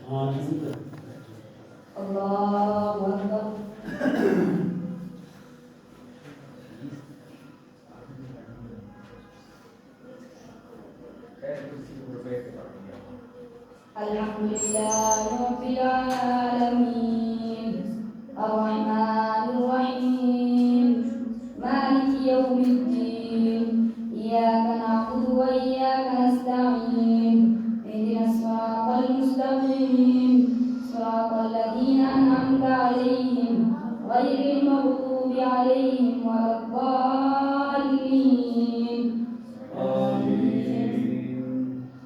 हाँ ठीक है। अल्लाहु अकबर। अल्हम्दुलिल्लाहि रब्बिल आलमीन अर्रहमानिर रहीम मालिकि यौमिद्दीन इय्याका नअबुदु व इय्याका नस्तa'ीन इहदिनस सिरातल मुस्तक़ीम सिरातल लज़ीना अन'अमता अलैहिम गैरिल मग़्दूबि अलैहिम वलद्दाल्लीन।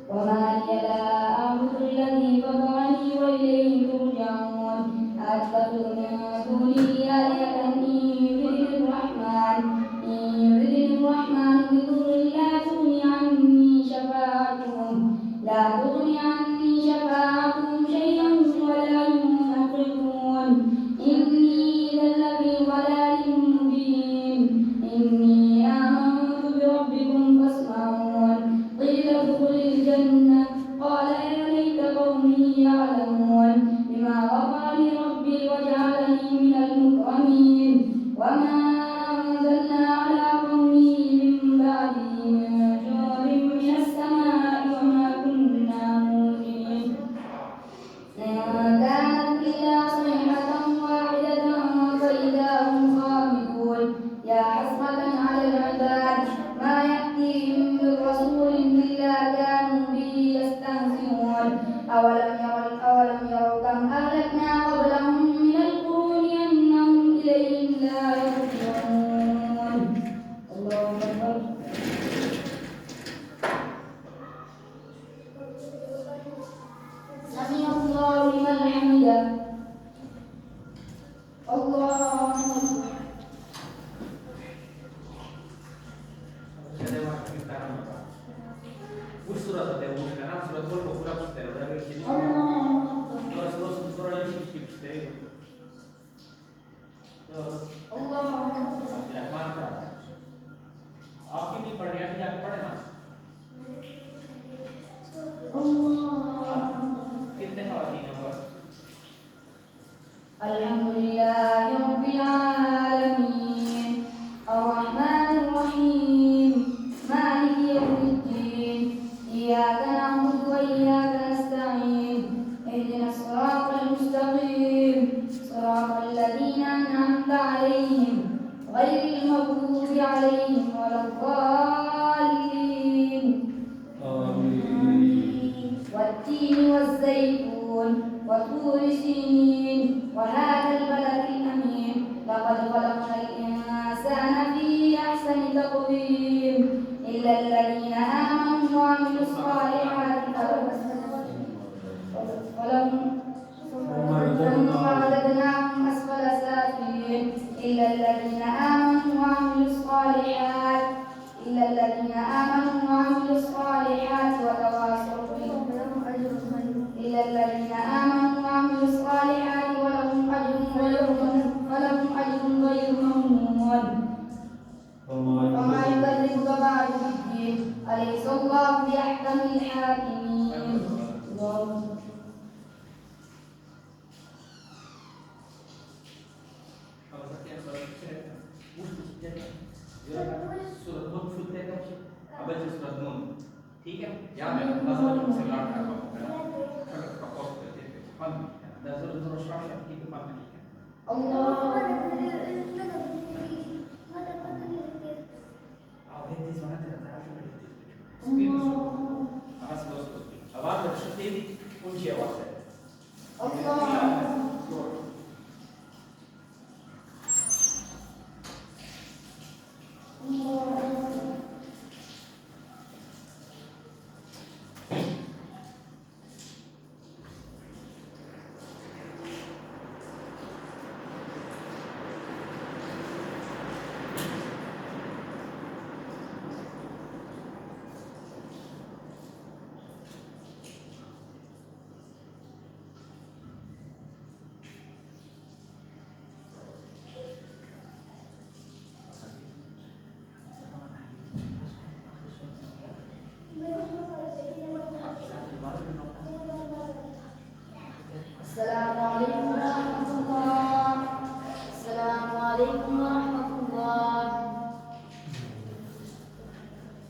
وما لي لا أعبد الذي فطرني وإليه ترجعون أتخذ من دونه آلهة إن يردني الرحمن بضر لا تغني عني شفاعتهم شيئا ولا ينقذون إني إذا لفي ضلال مبين إني آمنت بربكم فاسمعون قيل ادخل الجنة قال يا ليت قومي يعلمون بما غفر لي ربي وجعلني من المكرمين وما أنزلنا على قومه من بعده من جند من السماء وما كنا منزلين كانت إلا صيحة واحدة فإذا هم خامدون يا حسرة على العباد ما يأتيهم من رسول إلا كانوا به يستهزئون أولم يروا كم أهلكنا قبلهم من القرون أنهم إليهم لا يرجعون. الله أكبر. سمع الله لمن حمده. الله أكبر. والسورة تدعوش لأنها سورة كل مفروض تستعمل ولا غير كده. سورة يمشي في الكتاب. الله أكبر. يا ما أنت आपकी नहीं पढ़ रही है आप पढ़े ना कितने हवाती नंबर अल्हम्दुलिल्लाहि रब्बिल आलमीन अर्रहमानिर रहीम मालिकि यौमिद्दीन इय्याका नअबुदु व इय्याका नस्तa'ीन इहदिनस सिरातल मुस्तक़ीम सिरातल लज़ीना अन'अमता अलैहिम गैरिल मग़्दूबि अलैहिम वलद्दाल्लीन. والتين والزيتون وطور سينين وهذا البلد الأمين لقد خلقنا الإنسان في أحسن تقويم إلا الذين آمنوا وعملوا الصالحات ثم رددناهم أسفل سافلين إلا الذين آمنوا وعملوا الصالحات وتواصوا إلا الذين آمنوا وعملوا الصالحات ولهم أجر غير ممنون. وما يكذبك بعد بالدين أليس الله بأحكم الحاكمين. ठीक है याद है नजर से लाट का नजर नजर शाम की बात नहीं है الله هذه اسمها تعرف خلاص خلاص بعد الشتي كل شيء واحد السلام عليكم ورحمة الله. السلام عليكم ورحمة الله.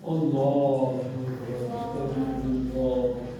الله أكبر.